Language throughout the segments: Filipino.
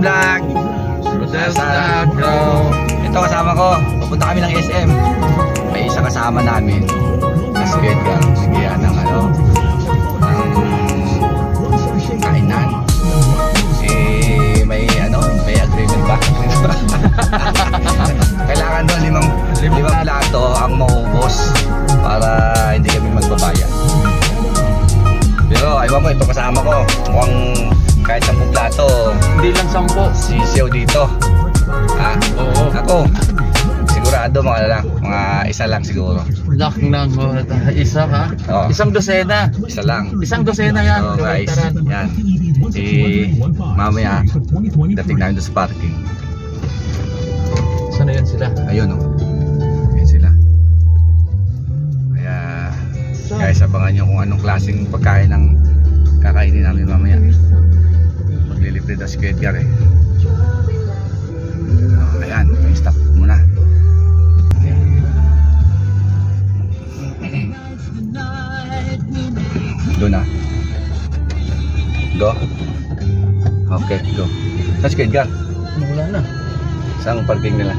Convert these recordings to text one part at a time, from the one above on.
Vlog. Ito kasama ko. Pupunta kami ng SM. May isa kasama namin. Mas Edgar. Nagyaya ng kainan. May agreement ba? Kailangan doon limang plato ang maubos para hindi kami magbabayad. Pero aywan ko, ito kasama ko. Mukhang kahit 10 plato. Hindi lang 10. Sisiyaw dito. Ha? Oo. Ako, sigurado mga isa lang siguro. Lock lang. Isa ka? Oo. Isang dosena. Isa lang. Isang dosena yan. So guys, yan. Mamaya, dating namin doon sa parking. Sana yan sila? Ayun Ayun sila. Kaya guys, abangan nyo kung anong klaseng pagkain ang kakainin namin mamaya. Maglilibre daw si Edgar eh. Ayan, may stop muna. Doon na. Go. Okay, go. Saan si Edgar? Wala na. Saan ang parking nila?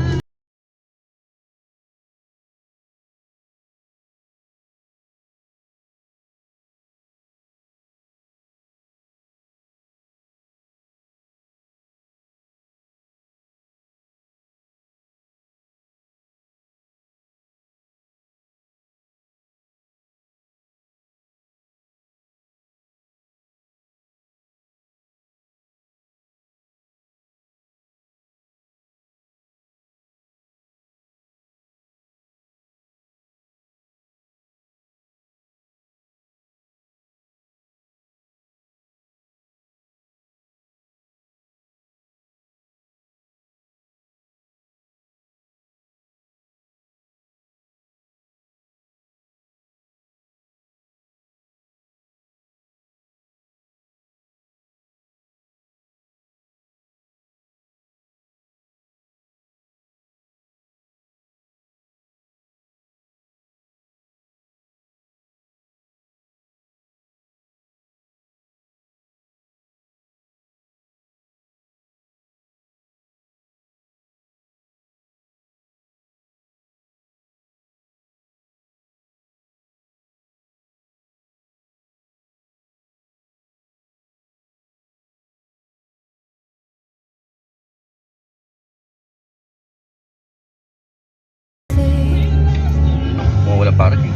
Walang parking.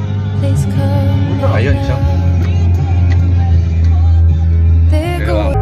Ayun, siya. Pero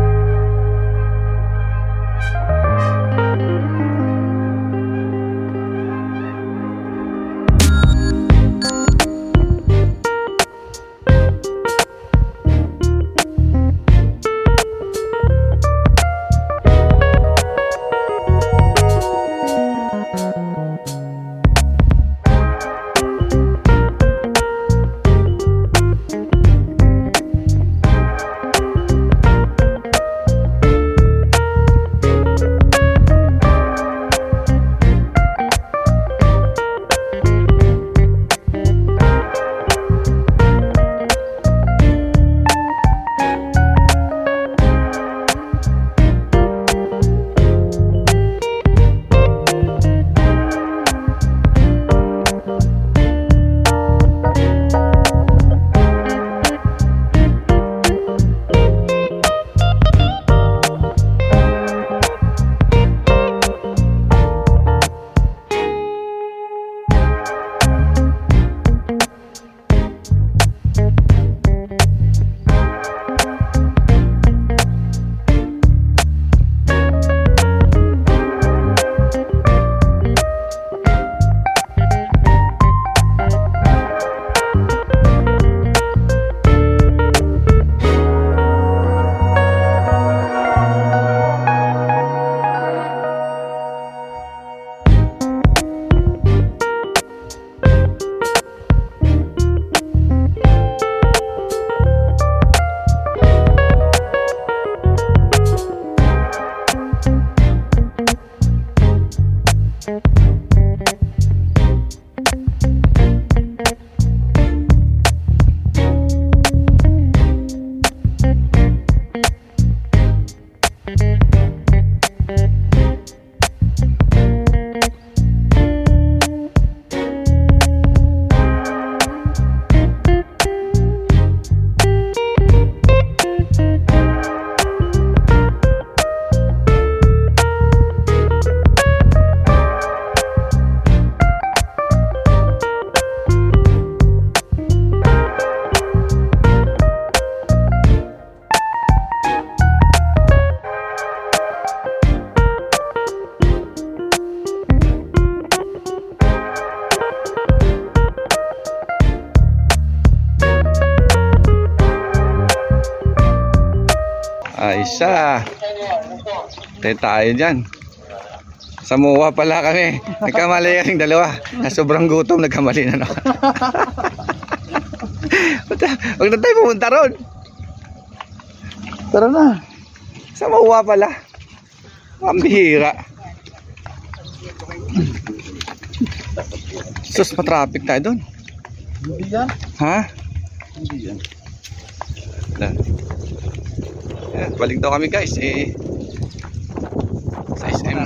Isa. Tayo tayo dyan. Sa MOA pala kami. Nagkamali kaming dalawa. Na sobrang gutom, nagkamali na naman. Huwag na tayo pumunta ron. Tara na. Sa MOA pala. Ang bihira. Sus, pa-traffic tayo doon. Hindi yan. Ha? Hindi yan. Ayan, balik daw kami guys sa SM.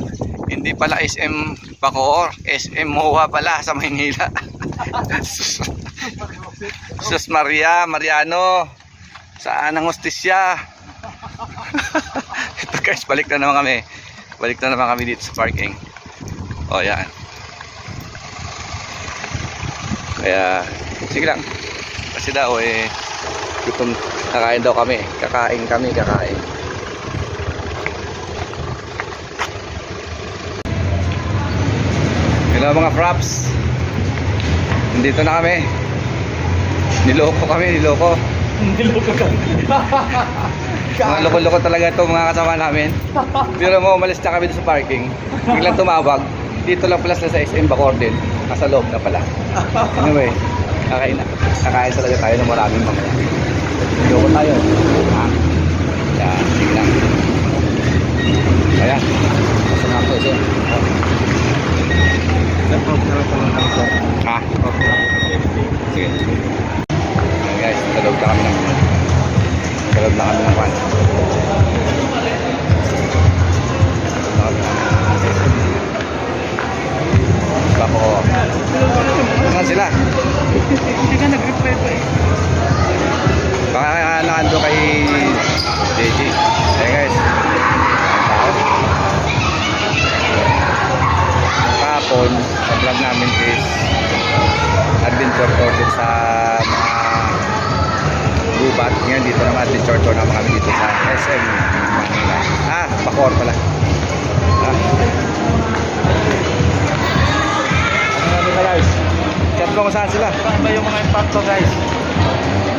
Hindi pala SM Bacoor, SM MOA pala sa Maynila. Sus Maria, Mariano, saan ang hostisya? Ito guys, balik na naman kami. Balik na naman kami dito sa parking. O yan. Kaya sige lang. Kasi daw gutom, kakain daw kami. Kakain. Hello mga fraps. Nandito na kami. Niloko kami. Mga loko-loko talaga ito mga kasama namin. Pero mo, umalis na kami sa parking. Biglang tumawag. Dito lang pala sila sa SM Bacoor din. Nasa loob na pala. Anyway, kakain na. Kakain talaga tayo ng maraming mamaya. Niloko tayo. Ha? Yan, sige lang. Ayan. Masama ako siya. Ha? Sige. Ayan guys, talog na kami ng pan. Bako. Saan sila? Hindi ka nag-reply pa eh. Baka nakando kay JJ. Ayan guys. Kahapon, ang vlog namin is adventure tour din sa mga gubat. Ngayon dito naman adventure tour naman kami dito sa SM Manila. Bacoor pala. Ano namin na guys? Chat ko kung saan sila. Saan ba yung mga impacto guys?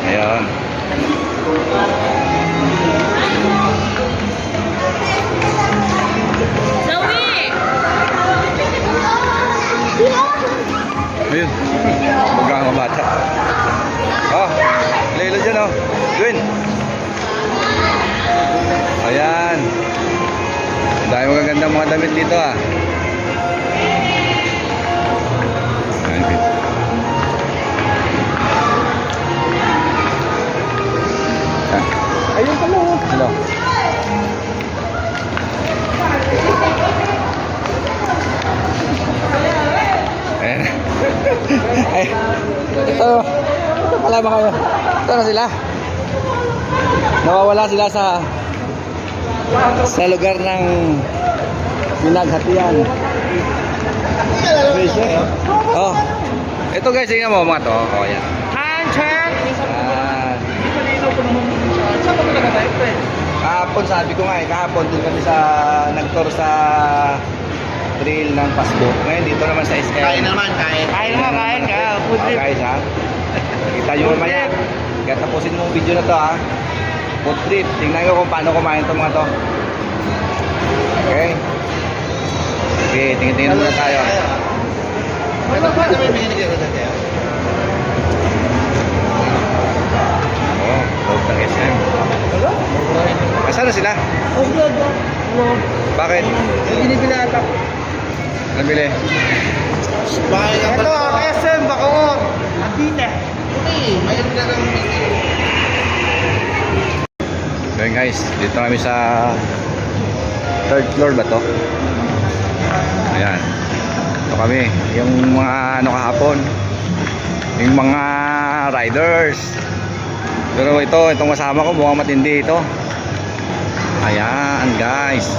Ayan. Ayun. Bagang mga bata. Oh, Lilo dyan oh. Gwen. Ayan. Dahil magagandang mga damit dito ah. Ayan, Gwen. Ayun pala oh. Hello. Ayan. Ay, ito pala ba kayo? Ito na sila. Nawawala sila sa lugar ng pinaghatian. Oh. Ito guys, tingnan mo mga to. Oh, yan. Handshake! Ah. Saan ba talaga tayo pre? Kahapon sabi ko nga kahapon din kami sa nag-tour sa trail ng Pasbo. Ngayon dito naman sa SKM. Kain ka. Food trip. Guys ha. Kita nyo mamaya. Kaya tapusin mo yung video na to ha. Food trip. Tingnan ko kung paano kumain itong mga to. Okay. Okay, tingin-tingin muna tayo. Ano ba naman binigay ko dati? Oh, loob ng SM. Asan na sila? Bakit? Binibinata. Nabili? Ito, SM Bacoor. Abine. Mayroon ka ng So yun guys, dito kami sa 3rd floor ba to? Ayan. Ito kami, yung mga ano kahapon, yung mga riders. Pero itong kasama ko mukhang matindi ito. Ayan guys.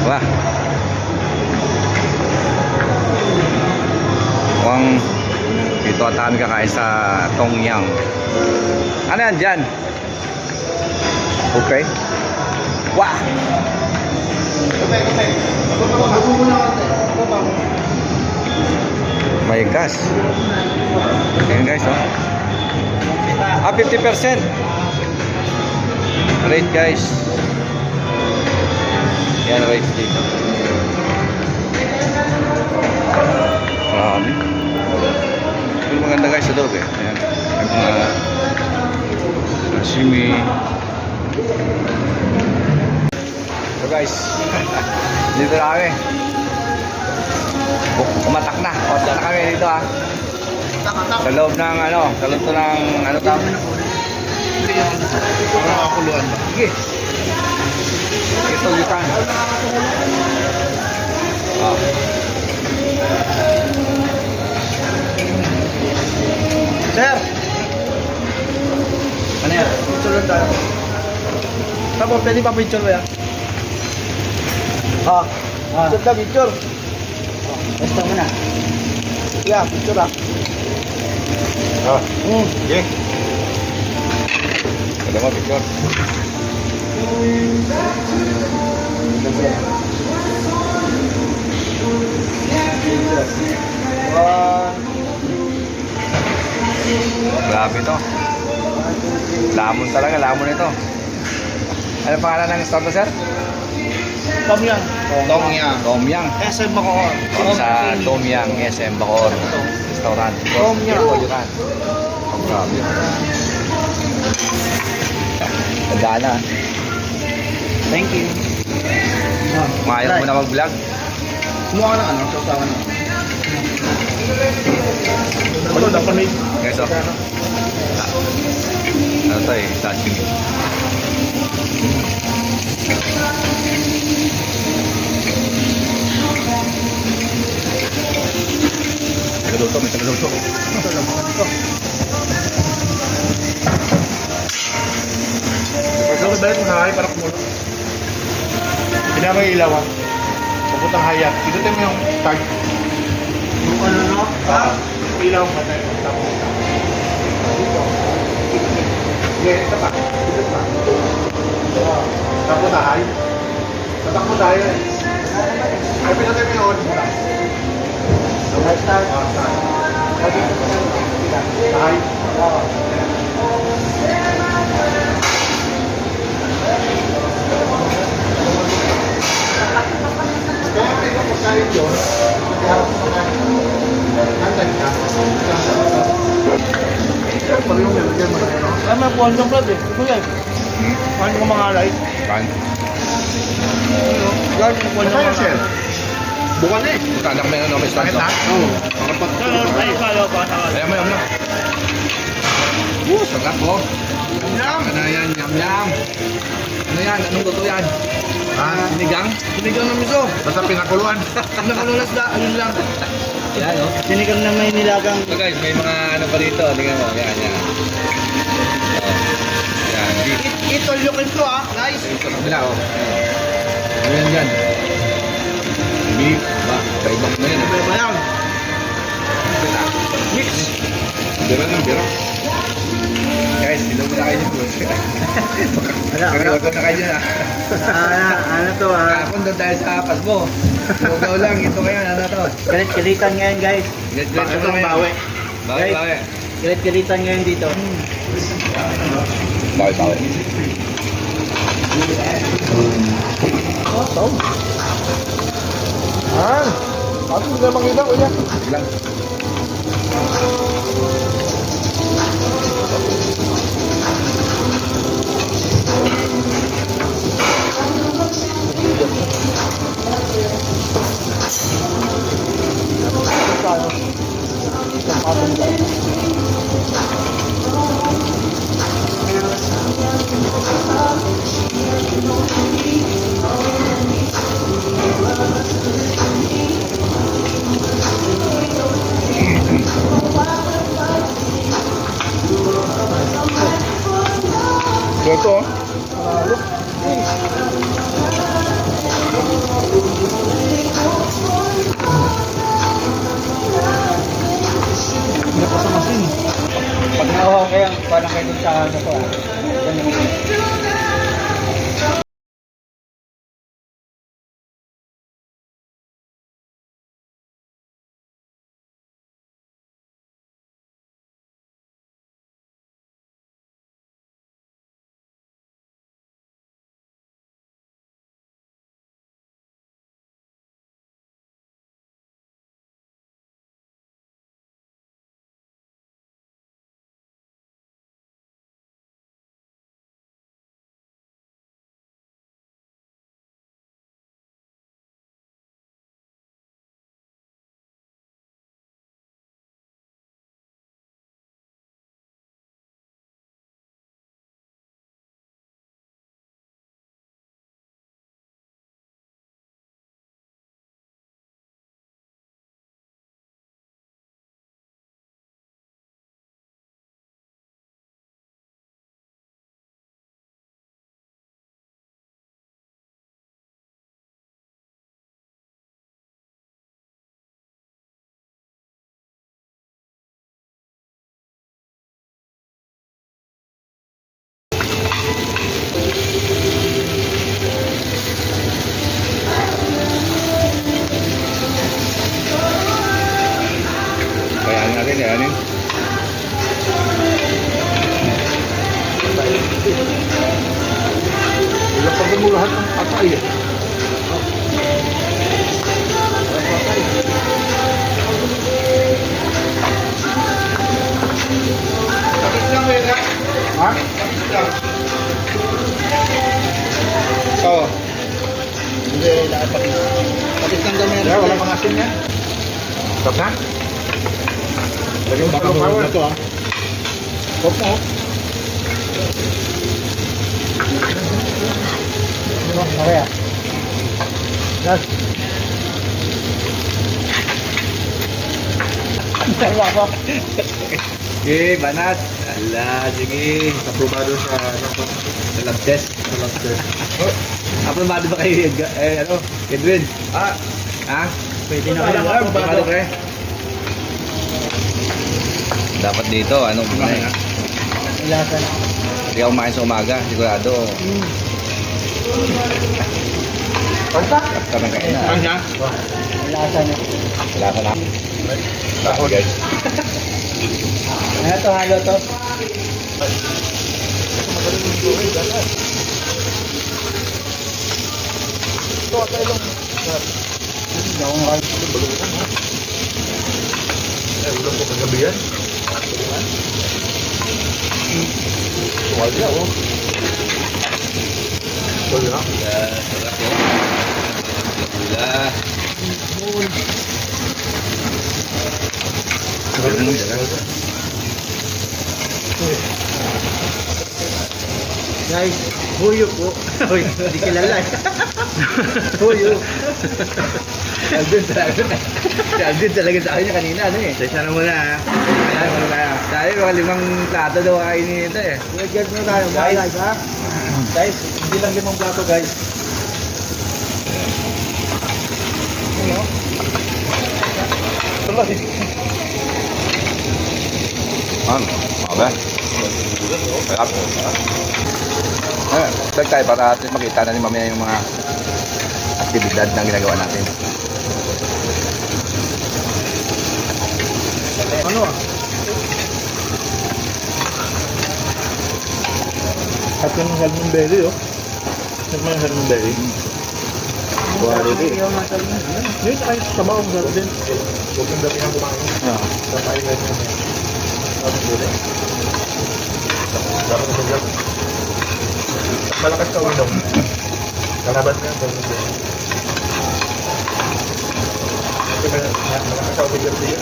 Wah. Mukhang dito at kami kakain sa Tongyang. Ano yan dyan? Okay. Wah. My gosh. Ayan guys oh. 50%. Rate guys. Yan rate dito. Marami. Pero maganda guys sa loob eh. Ayan. May mga sashimi. So guys, dito na kami. Kumatak na. Order na kami dito ah. Sa loob ng sa loob to ng tawag? Parang kakuluan ba? Sige. Ito yukan. Oh. Sir! Ano yan? Picture lang tayo. Tapos, pwede pa picture ba yan? Picture na, picture. Basta mo na. Yeah, picture ah. Sige. Kada mo picture. Grabe to. Lamon talaga, lamon ito. Ano pangalan ng store to, sir? Tom Yang. Tom Yang. SM Bacoor. Sa Tom Yang SM Bacoor Restaurant. Tom Yang. Ito, yukan. Ang grabe. Tandaan na. Thank you. Maayos mo na mag-vlog. Kumuha ka ng sausawan na. Ano, dapat may... Guys, oh. Ano to eh, sashimi. Tagaluto, may tagaluto. Ito lang mga dito. Pagka ko balik mo sa hay para kumulo. Pinamay ilaw ah. Papuntang hayat. Ikutin mo yung tag. Yung ano no? Ilaw ba tayo? Tapos. Dito. Ito pa. Ito pa. Tapos na hay. Tatakbo tayo eh. Ay pinatay mo yung muna. Start. Hay. Kaya may kapagkain yun, nagharap mo na nandan ka. Pag yung nilagyan mo na yun, no? Ay, may buwan ng blood eh. Ito yan. Kain ko mga alay. Kain. Guard, buwan ng mga alay. Bukan eh. Tanak mo yung may stand. Bakit ha? Oo. Makapat. Ay, kaya pa. Ayan mo, yum. Sarap po. Yum! Ano yan, yum. Ano yan? Anong luto yan? Sinigang? Sinigang ng miso. Basta pinakuluan. Pinakululas da. Ayun lang. Yan, no? Sinigang na may nilagang. So guys, may mga ano pa dito. Tingnan mo. Yan. Oh. Yan. Beef. Ito yung ito ah. Nice. Ito sa kabila, oh. Ayan yan. Beef. Kaibang na yan. Ano ba yan? Mix. Bira ng bira. Guys, sino mo na kayo dito? Kaliwag na kayo na. Ano to ah? Kahapon doon tayo sa Pasmo. Lugaw lang. Ito ngayon. Ano to? Galit-galitan ngayon guys. Bakit ito bawi? Bawi. Galit-galitan ngayon dito. Bawi. Awesome. Bakit hindi naman kita kuya? Lang. Ito. Hindi pa sa masin. Pag nauhaw kayo, parang kayo dun sa ano ko ah. Kakainin. Ilapagin mo lahat ng atay eh. Kapit lang yun ha? Ha? Kapit lang. Oo. Hindi, lahat pakis. Pakis lang daw meron. Kaya wala pang asin yan. Stop na? Lagyan mo sa power. Ito ah. Stop mo. Okay ah. Last. Tawa ko. Sige, banat. Ala, sige. Aprobado sa Lab test. Aprobado ba kayo, Edwin? Ha? Pwede na Alam kayo. mo, Aprobado kayo? Dapat dito, muna eh. Ilasan. Hindi ako kumain sa umaga, sigurado. Panta? Basta nang kain na. Kanya? Ilasan na. Wala ka na. Basta guys. Ano to, halo to? Ito, atay lang. Hindi ako makal. Ulam ko kagabi yan. Wala, oh. Wala. Sarap yun. Gula. Guys, huyo po. Uy, hindi kilala eh. Huyo. Alvin talaga sa akin niya kanina, ano eh. Sesya na muna ha. Ayan, ano kaya? Tayo, mga 5 plato daw kainin ito eh. Nag-get mo tayo, guys, ha? Guys, hindi lang 5 plato, guys. Ano? Okay. Sarap. Tag tayo para at least makita na ni mamaya yung mga aktibidad na ginagawa natin. Ano ah? At yung Herman Berry, oh. Ano yung Herman Berry? Quality. Yun, ay, sabaw ang sarap din. Huwag kang dami ang kumain. Tatay na yun. Sabi ko rin. Dapat na vlog. Malakas ka uminom. Kalaban na yung Herman Berry. Malakas ka uminom din.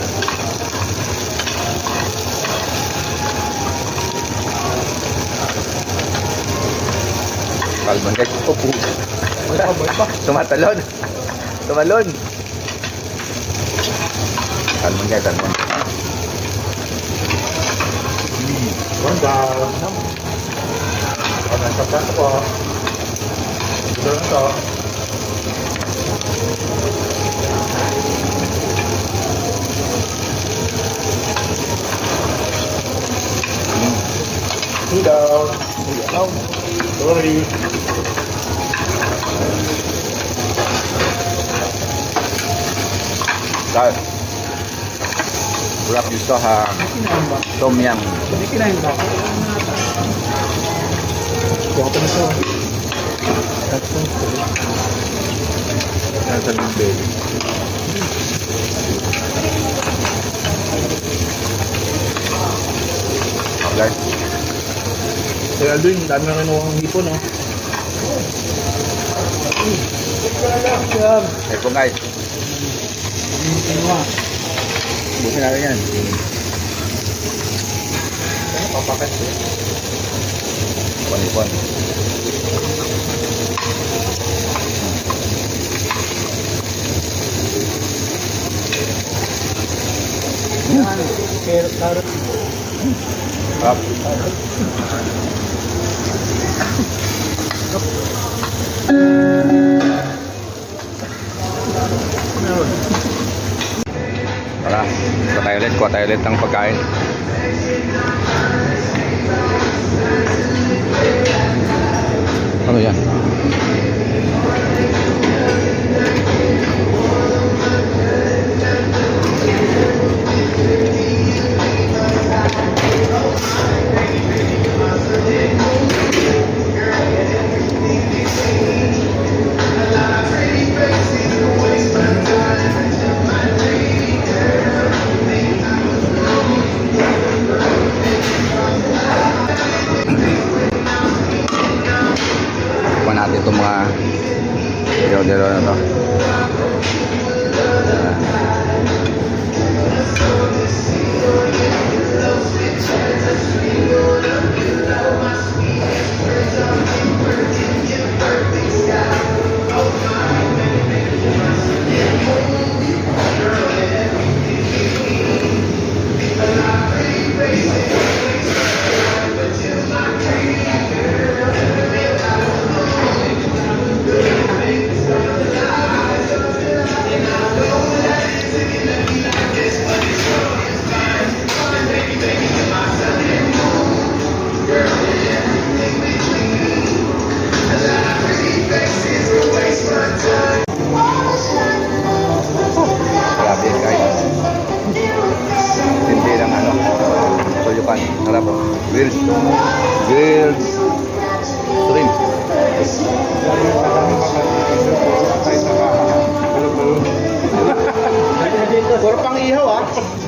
Kalman guys. Tumatalon. Tumalon. Kalman guys, kalman. Ganda. Ano ang sapat ko? Ito lang ito. Hidaw. Hidaw. Sorry. Guys. Wrap dito ha. Tom yum. Hindi kinain ba? Kuha pa na siya. Nasa ng belly. Okay. Kaya Alvin, dami na kinuha ng hipon, no? Hey po guys. Bukin natin yan. Papakas eh. Ipon-ipon. Carrot. Sarap. Tara, kuha tayo ulit ng pagkain. Ano yan?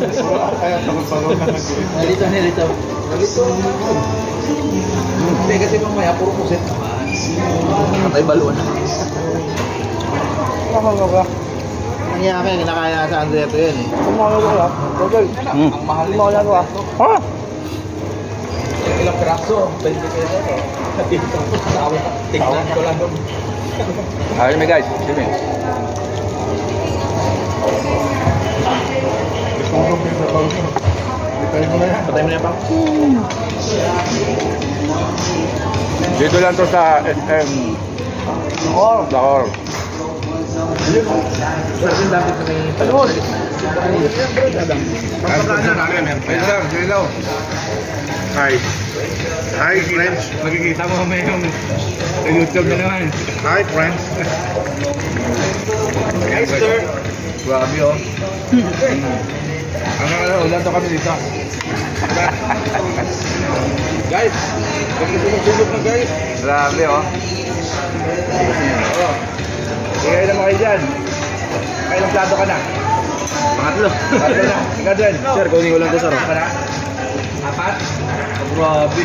Kaya tawag-tawag na nag-gulit. Nalito. Hindi kasi mamaya puro puset naman. Patay balon. Ang yakin, kinakaya sa Andrea to yan eh. Ang mahal nito. Ilang piraso? 20 pesos. Dito. Tingnan ko lang. Ayun mi guys, sini. Gusto mo kong sa pawis mo. Patay mo na yan. Patay mo na pa? Dito lang to sa SM Lahore. Sarapin dami sa may Ayun! Hello. Hi. Hi, friends. Makikita mo may yung sa YouTube na naman. Hi, friends. Hi, sir. Grabe oh. Ulan to kami dito. Guys, magsusunog na guys. Grabe oh. Sige na mo kayo dyan. Kailang plato ka na? Pangatlo. Plato na. Ikaw dyan. Sir, kunin ko lang to, sir. Ka na? Apat? Grabe.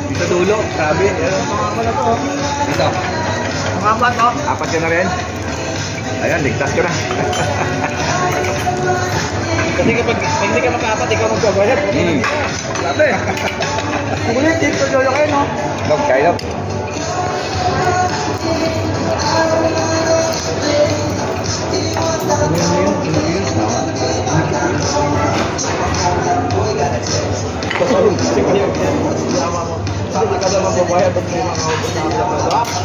Dito dulo. Grabe. Dito. Ang apat, oh. Apat ka na rin? Ayan, ligtas ka na. Kasi kapag hindi ka makaapat, ikaw magbabayad. Grabe. Ulit, dito jojo kayo, no? Dog, kain up. Saan ka naman magbabayad pag may mga ubos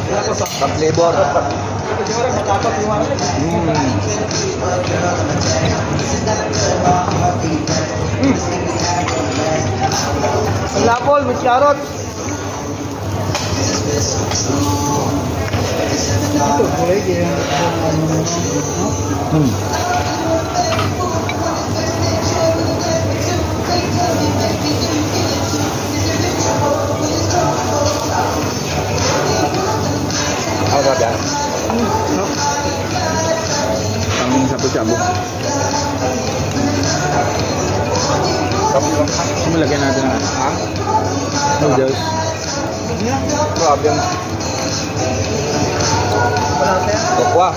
na ako sa Pag-flavor. siguro matapat yung mga Ang lapol, with carrot. Ito, kulay kaya. Ako ba yan? Ang sapo-sapo. Malagyan natin ang noodles. Grabe yan. Tokwa.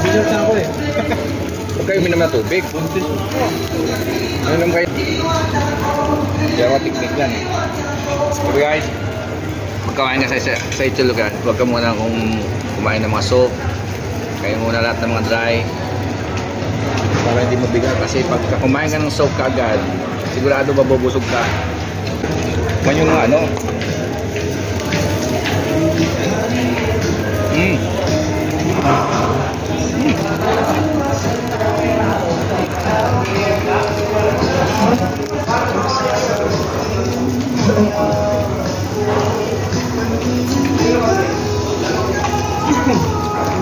Binyot na ako eh. Huwag kayo minum na tubig. Minum kayo. Hindi ako teknik yan. So guys, magkawain ka sa ito lugar. Huwag ka muna kung kumain ng mga soup. Kaya muna lahat ng mga dry. Para hindi mabigat. Kasi pag kumain ka ng soup kaagad, sigurado mabubusog ka. Huwag yung mga ano.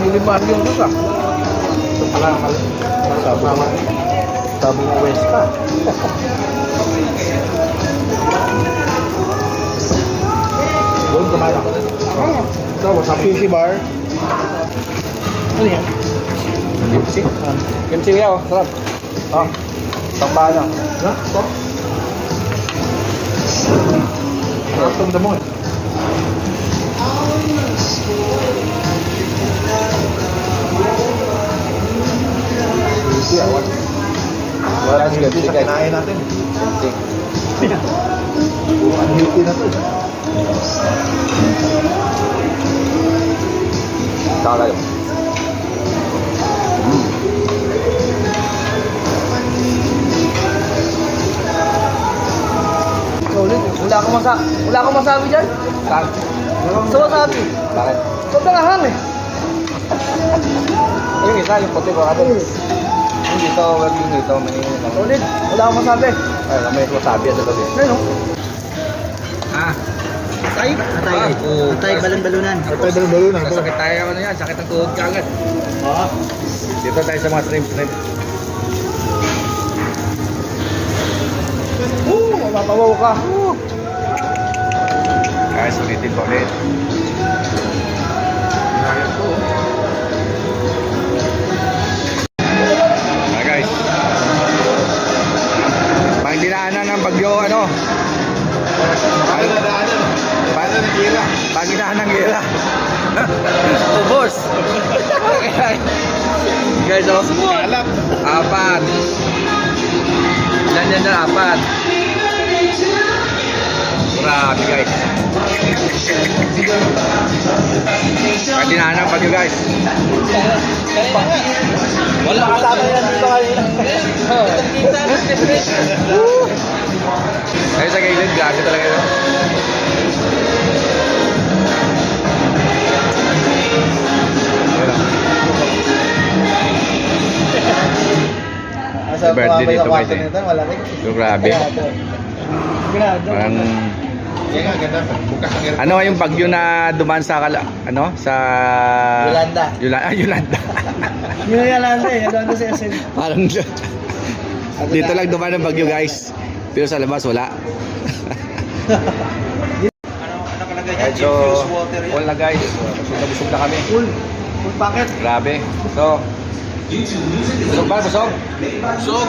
Nilimaan yung lusa. Ito pala ang sabi ng West pa. Doon kumain ako. Ito, wasabi. Sushi bar. Ano yan? Kimchi. Kimchi yaw, sarap. Ah, Tambana. ha? Ito? Sarap tong damo eh. Sushi, awan. Wala sige, Hindi sa sige. kinain natin. Kimchi. Unhealthy na to. Saka kayo. Wala akong masabi dyan. So masabi. Bakit? Sobrang ahang eh. Yung isa, yung puti ko kapag. Yung dito, yung dito, may Solid. Wala akong masabi. may wasabi sa gabi. Ayun, no? Ah, Atay? Atay. Atay, balon-balunan. Atay balon-balunan. Sakit tayo ano yan, sakit ng tuhod ka agad. Dito tayo sa mga shrimp. Mapawaw ka. Guys, ulitin ko ulit. Guys. Pag dinaanan ng bagyo, ano? Pag dinaanan ng gira. Ubos. Guys, oh. Kalap. Apat. Ilan yan na? Apat. Grabe guys. Pag dinaanan ng bagyo guys. Wala kasama yan dito kanina. Ayun sa gilid, grabe talaga yun. Asa Birthday dito, kwarto guys, eh. nito, malaki. So, grabe. Parang, Yan nga, ganda. Bukas ang aircon. ano yung bagyo na dumaan sa, ano? Sa... Yolanda. Yolanda. Yung Yolanda eh, Yolanda sa SM. Parang, dito lang dumaan ng bagyo guys. Pero sa labas, wala. Ano ka lagay Medyo, all na guys. Busog na kami. Full packet. Grabe. So, busog ba? Busog? Busog.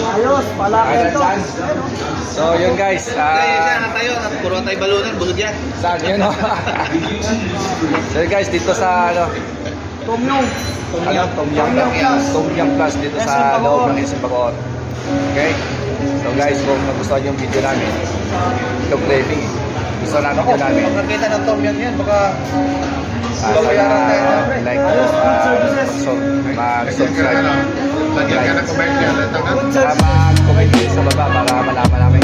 Ayos, palaki Ay, ito. saan? So, yun guys. tayo, puro tayo balunan, busog yan. Saan? Yun o. So yun guys, dito sa ano, Tom Yum. ano, Tom Yum Plus dito sa loob ng SM Bacoor. Okay? So guys, kung nagustuhan yung video namin, itong craving, gusto namin video namin, Kung nakita ng Tom Yum yan, baka sana like, mag-subscribe, Lagyan ka ng comment yan. mag-comment sa baba para malaman namin